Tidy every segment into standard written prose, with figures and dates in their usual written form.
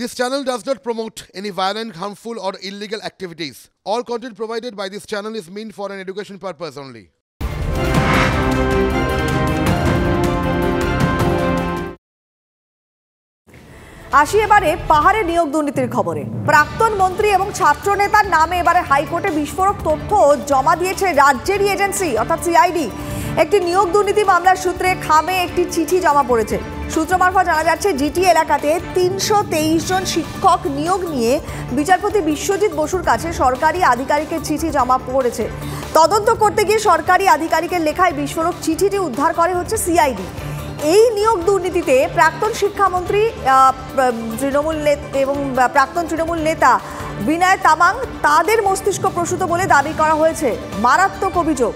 This channel does not promote any violent, harmful, or illegal activities. All content provided by this channel is meant for an education purpose only. আসি এবারে পাহাড়ে নিয়োগ দুর্নীতির খবরে। প্রাক্তন মন্ত্রী এবং ছাত্র নেতার নামে এবারে হাইকোর্টে বিস্ফোরক তথ্য জমা দিয়েছে রাজ্যেরই এজেন্সি অর্থাৎ সিআইডি। একটি নিয়োগ দুর্নীতি মামলার সূত্রে খামে একটি চিঠি জমা পড়েছে। সূত্র মারফত জানা যাচ্ছে জিটি এলাকাতে ৩২৩ জন শিক্ষক নিয়োগ নিয়ে বিচারপতি বিশ্বজিৎ বসুর কাছে সরকারি আধিকারিকের চিঠি জমা পড়েছে। তদন্ত করতে গিয়ে সরকারি আধিকারিকের লেখায় বিস্ফোরক চিঠিটি উদ্ধার করে হচ্ছে সিআইডি। এই নিয়োগ দুর্নীতিতে প্রাক্তন শিক্ষামন্ত্রী তৃণমূল এবং প্রাক্তন তৃণমূল নেতা বিনয় তামাং তাদের মস্তিষ্ক প্রসূত বলে দাবি করা হয়েছে। মারাত্মক অভিযোগ।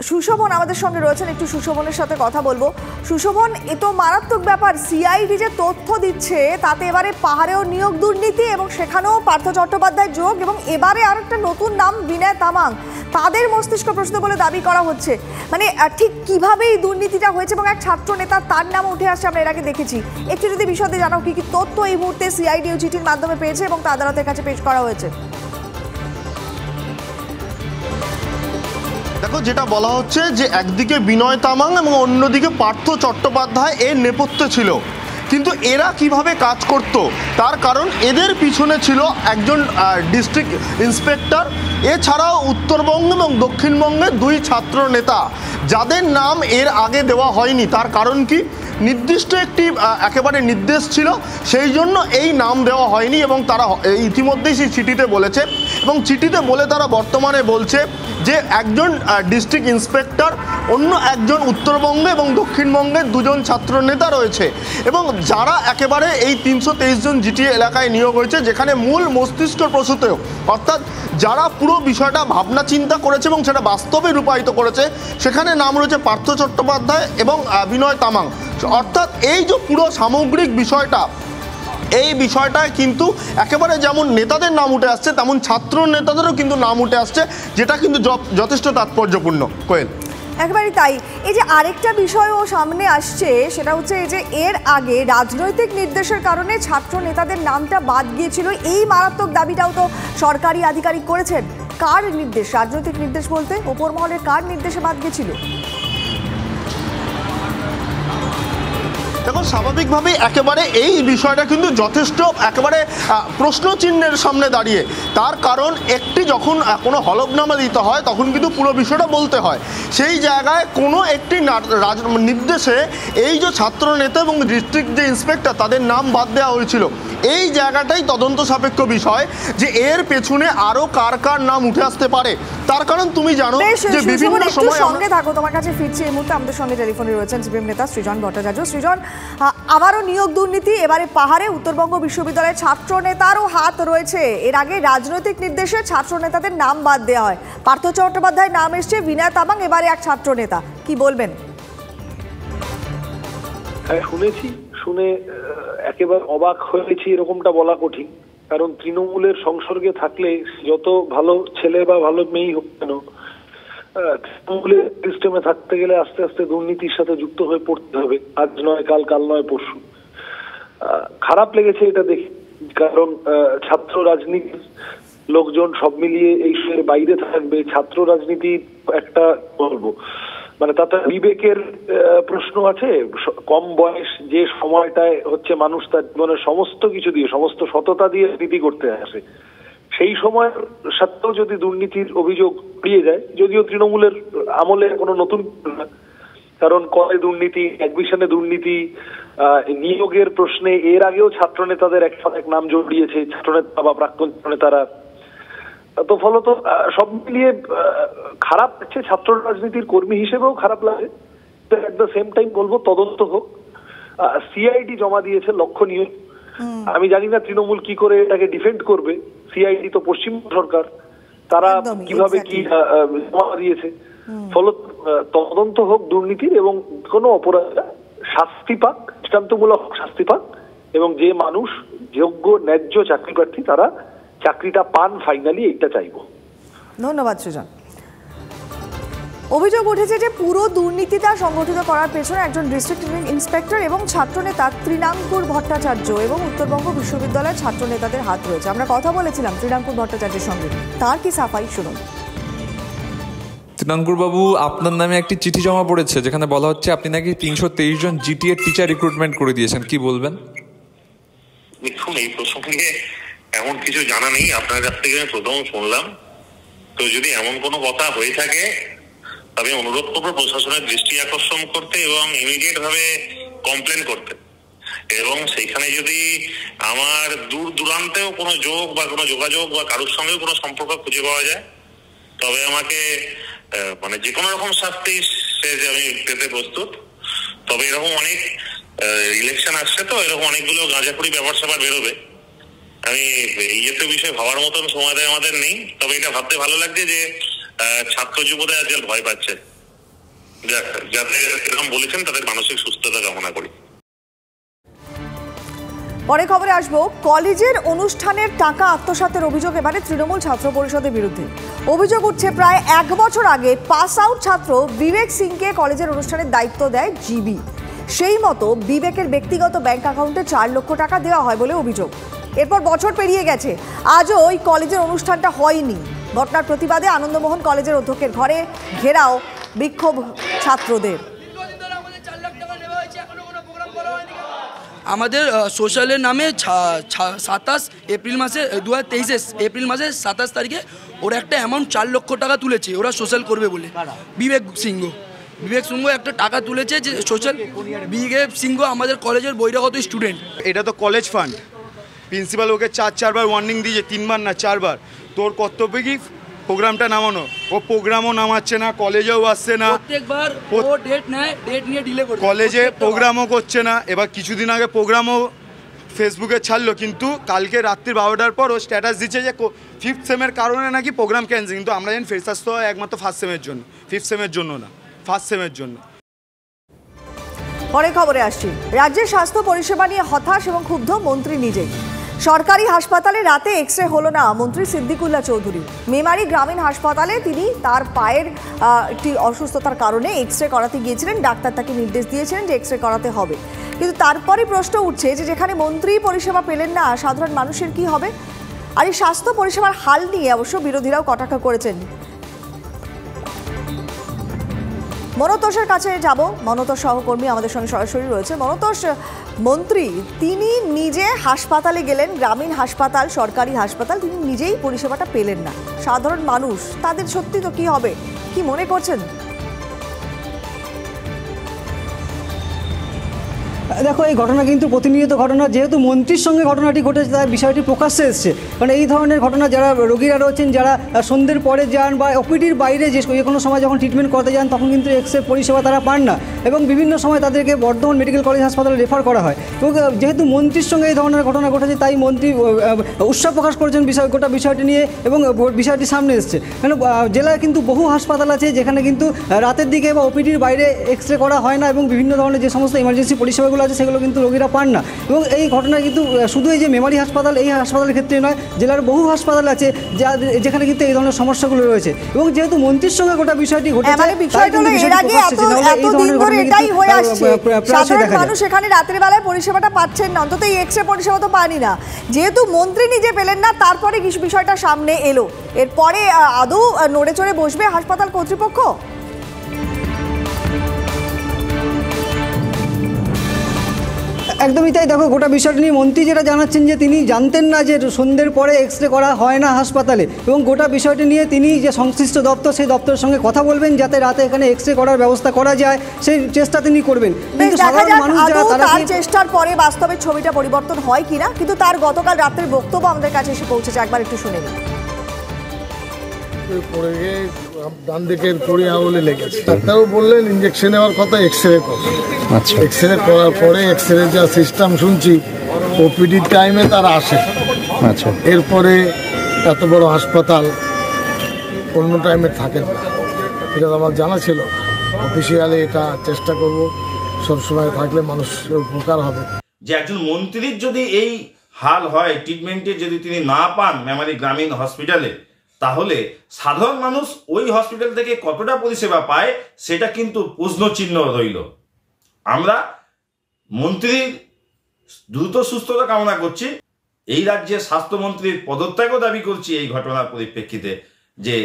সুশোভন আমাদের সঙ্গে রয়েছেন, একটু সুশোভনের সাথে কথা বলবো। সুশোভন, এ তো মারাত্মক ব্যাপার। সিআইডি যে তথ্য দিচ্ছে তাতে এবারে পাহাড়েও নিয়োগ দুর্নীতি এবং সেখানেও পার্থ চট্টোপাধ্যায় যোগ এবং এবারে আর একটা নতুন নাম বিনয় তামাং, তাদের মস্তিষ্ক প্রসূত বলে দাবি করা হচ্ছে। মানে ঠিক কিভাবে এই দুর্নীতিটা হয়েছে এবং এক ছাত্র নেতা তার নাম উঠে আসছে আমরা এর আগে দেখেছি। একটু যদি বিশদে জানাও কি কি তথ্য এই মুহূর্তে সিআইডি ও চিঠির মাধ্যমে পেয়েছে এবং তা আদালতের কাছে পেশ করা হয়েছে। দেখো, যেটা বলা হচ্ছে যে একদিকে বিনয় তামাং এবং অন্যদিকে পার্থ চট্টোপাধ্যায় এর নেপথ্যে ছিল, কিন্তু এরা কিভাবে কাজ করত তার কারণ এদের পিছনে ছিল একজন ডিস্ট্রিক্ট ইন্সপেক্টর, এছাড়াও উত্তরবঙ্গ এবং দক্ষিণবঙ্গের দুই ছাত্র নেতা যাদের নাম এর আগে দেওয়া হয়নি। তার কারণ কি, নির্দিষ্ট একটি একেবারে নির্দেশ ছিল, সেই জন্য এই নাম দেওয়া হয়নি এবং তারা ইতিমধ্যেই সেই চিঠিতে বলেছে এবং চিঠিতে বলে তারা বর্তমানে বলছে যে একজন ডিস্ট্রিক্ট ইন্সপেক্টর, অন্য একজন উত্তরবঙ্গে এবং দক্ষিণবঙ্গের দুজন ছাত্র নেতা রয়েছে এবং যারা একেবারে এই ৩২৩ জন জিটি এলাকায় নিয়োগ হয়েছে, যেখানে মূল মস্তিষ্ক প্রসূত অর্থাৎ যারা পুরো বিষয়টা ভাবনা চিন্তা করেছে এবং সেটা বাস্তবে রূপায়িত করেছে, সেখানে নাম রয়েছে পার্থ চট্টোপাধ্যায় এবং বিনয় তামাং। অর্থাৎ এই যে পুরো সামগ্রিক বিষয়টা, এই বিষয়টায় কিন্তু একেবারে যেমন নেতাদের নাম উঠে আসছে তেমন ছাত্র নেতাদেরও কিন্তু নাম উঠে আসছে, যেটা কিন্তু যথেষ্ট তাৎপর্যপূর্ণ। কোয়েল, একেবারেই তাই। এই যে আরেকটা বিষয়ও সামনে আসছে সেটা হচ্ছে এই যে এর আগে রাজনৈতিক নির্দেশের কারণে ছাত্র নেতাদের নামটা বাদ গিয়েছিল, এই মারাত্মক দাবিটাও তো সরকারি আধিকারিক করেছেন। কার নির্দেশ? রাজনৈতিক নির্দেশ বলতে ওপর মহলের কার নির্দেশে বাদ গিয়েছিল? দেখো, স্বাভাবিকভাবেই একেবারে এই বিষয়টা কিন্তু যথেষ্ট একেবারে প্রশ্নচিহ্নের সামনে দাঁড়িয়ে। তার কারণ একটি যখন কোনো হলফনামা দিতে হয় তখন কিন্তু পুরো বিষয়টা বলতে হয়। সেই জায়গায় কোনো একটি নির্দেশে এই যে ছাত্র নেতা এবং ডিস্ট্রিক্ট যে ইন্সপেক্টর তাদের নাম বাদ দেওয়া হয়েছিল, এই জায়গাটাই তদন্ত সাপেক্ষ বিষয় যে এর পেছনে আরও কার কার নাম উঠে আসতে পারে। তার কারণ তুমি জানো যে বিভিন্ন সময় সঙ্গে থাকো, তোমার কাছে ফিরছি। এই মুহূর্তে আমাদের সঙ্গে টেলিফোনে রয়েছেন সিপিএম নেতা সৃজন ভট্টাচার্য। সৃজন, আবারও নিয়োগ দুর্নীতি, এবারে পাহাড়ে উত্তরবঙ্গ বিশ্ববিদ্যালয়ের ছাত্র নেতারও হাত রয়েছে। এর আগে রাজনৈতিক নির্দেশে ছাত্র নেতাদের নাম বাদ দেওয়া হয়। পার্থ চট্টোপাধ্যায়ের নাম এসছে, বিনয় তামাং এবারে এক ছাত্র নেতা। কি বলবেন? হ্যাঁ, শুনেছি, শুনে একেবারে অবাক হয়েছি এরকমটা বলা কঠিন। কারণ তৃণমূলের সংসর্গে থাকলে যত ভালো ছেলে বা ভালো মেয়েই হোক কেন, তৃণমূলের সিস্টেমে থাকতে গেলে আস্তে আস্তে দুর্নীতির সাথে যুক্ত হয়ে পড়তে হবে। আজ নয় কাল, কাল নয় পরশু। খারাপ লেগেছে এটা দেখে, কারণ ছাত্র রাজনীতির লোকজন সব মিলিয়ে এই বাইরে থাকবে। ছাত্র রাজনীতি একটা বলবো মানে তাতে বিবেকের প্রশ্ন আছে। কম বয়স যে সময়টায় হচ্ছে মানুষ তার জীবনের সমস্ত কিছু দিয়ে, সমস্ত সততা দিয়ে নীতি করতে আসে, সেই সময়ের সাথেও যদি দুর্নীতির অভিযোগ পেয়ে যায়, যদিও তৃণমূলের আমলে কোনো নতুন না, কারণ করে দুর্নীতি, অ্যাডমিশনে দুর্নীতি, নিয়োগের প্রশ্নে এর আগেও ছাত্র নেতাদের এক নাম জড়িয়েছে ছাত্রনেতা বা প্রাক্তন নেতারা। তো ফলত সব মিলিয়ে খারাপ লাগছে, ছাত্র রাজনীতির কর্মী হিসেবেও খারাপ লাগে। এট দ্য সেম টাইম বলবো তদন্ত হোক। সিআইডি জমা দিয়েছে লক্ষণীয়। আমি জানি না তৃণমূল কি করে এটাকে ডিফেন্ড করবে। সিআইডি তো পশ্চিমবঙ্গ সরকার, তারা কিভাবে কি জমা দিয়েছে। ফলত তদন্ত হোক দুর্নীতির এবং কোনো অপরাধ শাস্তি পাক, দৃষ্টান্তমূলক শাস্তি পাক এবং যে মানুষ যোগ্য ন্যায্য চাকরি প্রার্থী তারা চাকরিটা পান ফাইনালি, এটা চাইবো। ধন্যবাদ সৃজন। অভিযোগ উঠেছে যে পুরো দুর্নীতিটা সংগঠিত করার পেছনে একজন ডিস্ট্রিক্ট ইন্সপেক্টর এবং ছাত্রনেতা তৃণাঙ্কুর ভট্টাচার্য এবং উত্তরবঙ্গ বিশ্ববিদ্যালয়ের ছাত্র নেতাদের হাত রয়েছে। আমরা কথা বলেছিলাম তৃণাঙ্কুর ভট্টাচার্যের সঙ্গে, তার কি সাফাই শুনুন। তৃণাঙ্কুর বাবু, আপনার নামে একটি চিঠি জমা পড়েছে যেখানে বলা হচ্ছে আপনি নাকি 323 জন জিটিএ টিচার রিক্রুটমেন্ট করে দিয়েছেন, কি বলবেন? দেখুন, এই প্রসঙ্গে এমন কিছু জানা নেই, আপনার কাছ থেকে আমি প্রথম শুনলাম। তো যদি এমন কোনো কথা হয়ে থাকে তবে অনুরোধ করবো প্রশাসনের দৃষ্টি আকর্ষণ করতে এবং ইমিডিয়েট ভাবে কমপ্লেন করতে, এবং সেইখানে যদি আমার দূর দূরান্তেও কোনো যোগ বা কোনো যোগাযোগ বা কারোর সঙ্গেও কোনো সম্পর্ক খুঁজে পাওয়া যায় তবে আমাকে মানে যে কোনো রকম শাস্তি আমি পেতে প্রস্তুত। তবে এরকম অনেক ইলেকশন আসছে, তো এরকম অনেকগুলো গাঁজাখুরি ব্যাপার স্যাপার বেরোবে। আমি ইয়েতে বিষয়ে ভাবার মতন সময় দেয় আমাদের নেই। তবে এটা ভাবতে ভালো লাগছে যে ছাত্র যুবদের আজকাল ভয় পাচ্ছে। যাদের এরকম বলেছেন তাদের মানসিক সুস্থতা কামনা করি। পরে খবরে আসবো, কলেজের অনুষ্ঠানের টাকা আত্মসাতের অভিযোগ এবারে তৃণমূল ছাত্র পরিষদের বিরুদ্ধে। অভিযোগ উঠছে প্রায় 1 বছর আগে পাস আউট ছাত্র বিবেক সিংকে কলেজের অনুষ্ঠানের দায়িত্ব দেয় জিবি। সেই মতো বিবেকের ব্যক্তিগত ব্যাংক অ্যাকাউন্টে 4 লক্ষ টাকা দেওয়া হয় বলে অভিযোগ। এরপর বছর পেরিয়ে গেছে, আজও ওই কলেজের অনুষ্ঠানটা হয়নি। ঘটনার প্রতিবাদে আনন্দমোহন কলেজের অধ্যক্ষের ঘরে ঘেরাও বিক্ষোভ ছাত্রদের। আমাদের সোশ্যালের নামে 27 এপ্রিল মাসে 2023 এপ্রিল মাসের 27 তারিখে ওরা একটা অ্যামাউন্ট 4 লক্ষ টাকা তুলেছে, ওরা সোশ্যাল করবে বলে। বিবেক সিংহ একটা টাকা তুলেছে যে সোশ্যাল। বিবেক সিংহ আমাদের কলেজের বহিরাগত স্টুডেন্ট। এটা তো কলেজ ফান্ড, প্রিন্সিপাল ওকে 4বার ওয়ার্নিং দিয়েছে, 3বার না 4বার। তোর কর্তব্য কি প্রোগ্রামটা নামানো, ও প্রোগ্রামও নামাচ্ছে না, কলেজেও আসছে না, প্রত্যেকবার ও ডেট নিয়ে ডিলে করে, কলেজে প্রোগ্রামও করছে না। এবার কিছুদিন আগে প্রোগ্রামও ফেসবুকে ছাড়লো, কিন্তু কালকে রাত্রি 12টার পর ও স্ট্যাটাস দিচ্ছে যে 5th সেমের কারণে নাকি প্রোগ্রাম ক্যান্সেল। কিন্তু আমরা জানি ফ্রেশার্স তো একমাত্র 1st সেমের জন্য, 5th সেমের জন্য না, 1st সেমের জন্য। পরে খবরে আসছি, রাজ্যের স্বাস্থ্য পরিষেবা নিয়ে হতাশ এবং ক্ষুব্ধ মন্ত্রী নিজেই। সরকারি হাসপাতালে রাতে এক্স-রে হলো না মন্ত্রী সিদ্দিকুল্লাহ চৌধুরী। মেমারি গ্রামীণ হাসপাতালে তিনি তার পায়ের একটি অসুস্থতার কারণে এক্স-রে করাতে গিয়েছিলেন। ডাক্তার তাকে নির্দেশ দিয়েছিলেন যে এক্স-রে করাতে হবে, কিন্তু তারপরে প্রশ্ন উঠছে যে যেখানে মন্ত্রী পরিষেবা পেলেন না, সাধারণ মানুষের কি হবে? আর এই স্বাস্থ্য পরিষেবার হাল নিয়ে অবশ্য বিরোধীরাও কটাক্ষ করেছেন। মনতোষের কাছে যাব, মনতোষ সহকর্মী আমাদের সঙ্গে সরাসরি রয়েছে। মনতোষ, মন্ত্রী তিনি নিজে হাসপাতালে গেলেন, গ্রামীণ হাসপাতাল, সরকারি হাসপাতাল, তিনি নিজেই পরিষেবাটা পেলেন না। সাধারণ মানুষ তাদের সত্যি তো কি হবে, কি মনে করছেন? দেখো, এই ঘটনা কিন্তু প্রতিনিয়ত ঘটনা। যেহেতু মন্ত্রীর সঙ্গে ঘটনাটি ঘটেছে তার বিষয়টি প্রকাশ্যে এসছে। কারণ এই ধরনের ঘটনা যারা রোগীরা রয়েছেন, যারা সন্ধ্যের পরে যান বা ওপিডির বাইরে যে কোনো সময় যখন ট্রিটমেন্ট করতে যান তখন কিন্তু এক্স-রে পরিষেবা তারা পান না, এবং বিভিন্ন সময় তাদেরকে বর্ধমান মেডিকেল কলেজ হাসপাতালে রেফার করা হয়। এবং যেহেতু মন্ত্রীর সঙ্গে এই ধরনের ঘটনা ঘটেছে তাই মন্ত্রী উৎসাহ প্রকাশ করেছেন গোটা বিষয়টি নিয়ে, এবং বিষয়টি সামনে এসছে। কেন জেলায় কিন্তু বহু হাসপাতাল আছে যেখানে কিন্তু রাতের দিকে বা ওপিডির বাইরে এক্স-রে করা হয় না, এবং বিভিন্ন ধরনের যে সমস্ত ইমার্জেন্সি পরিষেবাগুলো আছে সেগুলো কিন্তু রোগীরা পান না। এবং এই ঘটনা কিন্তু শুধু এই যে মেমারি হাসপাতাল, এই হাসপাতালের ক্ষেত্রে নয়, জেলার বহু হাসপাতাল আছে যেখানে কিন্তু এই ধরনের সমস্যাগুলো রয়েছে। এবং যেহেতু মন্ত্রীর সঙ্গে গোটা বিষয়টি ঘটেছে, সাধারণ মানুষ এখানে রাতের বেলায় পরিষেবাটা পাচ্ছেন না, অন্তত এই এক্স-রে পরিষেবা তো পানি না। যেহেতু মন্ত্রী নিজে পেলেন না, তারপরে বিষয়টা সামনে এলো, এরপরে আদৌ নড়ে চড়ে বসবে হাসপাতাল কর্তৃপক্ষ? একদমই তাই। দেখো, গোটা বিষয়টি নিয়ে মন্ত্রী যেটা জানাচ্ছেন যে তিনি জানতেন না যে সন্ধ্যের পরে এক্স-রে করা হয় না হাসপাতালে, এবং গোটা বিষয়টি নিয়ে তিনি যে সংশ্লিষ্ট দপ্তর, সেই দপ্তরের সঙ্গে কথা বলবেন যাতে রাতে এখানে এক্স-রে করার ব্যবস্থা করা যায়, সেই চেষ্টা তিনি করবেন। কিন্তু সাধারণ মানুষ যারা তার চেষ্টার পরে বাস্তবে ছবিটা পরিবর্তন হয় কিনা, কিন্তু তার গতকাল রাতের বক্তব্য আমাদের কাছে এসে পৌঁছেছে, একবার একটু শুনে নিন। পড়ে গিয়ে ডান দিকের কড়ি আঙুলে লেগেছে। ডাক্তারও বললেন ইঞ্জেকশন নেওয়ার কথা, এক্স-রে করো। আচ্ছা, এক্স-রে করার পরে এক্স-রে যা সিস্টেম শুনছি ওপিডি টাইমে তারা আসে। আচ্ছা, এরপরে এত বড় হাসপাতাল অন্য টাইমে থাকেন না, এটা আমার জানা ছিল। অফিসিয়ালি এটা চেষ্টা করব, সবসময় থাকলে মানুষের উপকার হবে। যে একজন মন্ত্রীর যদি এই হাল হয়, ট্রিটমেন্টে যদি তিনি না পান মেমারি গ্রামীণ হসপিটালে, তাহলে সাধারণ মানুষ ওই হসপিটাল থেকে কতটা পরিষেবা পায় সেটা কিন্তু প্রশ্নচিহ্ন রইল। আমরা মন্ত্রীর দ্রুত সুস্থতা কামনা করছি, এই রাজ্যের স্বাস্থ্যমন্ত্রীর পদত্যাগও দাবি করছি এই ঘটনার পরিপ্রেক্ষিতে, যে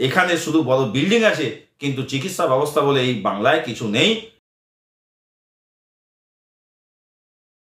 এখানে শুধু বড় বিল্ডিং আছে কিন্তু চিকিৎসা ব্যবস্থা বলে এই বাংলায় কিছু নেই।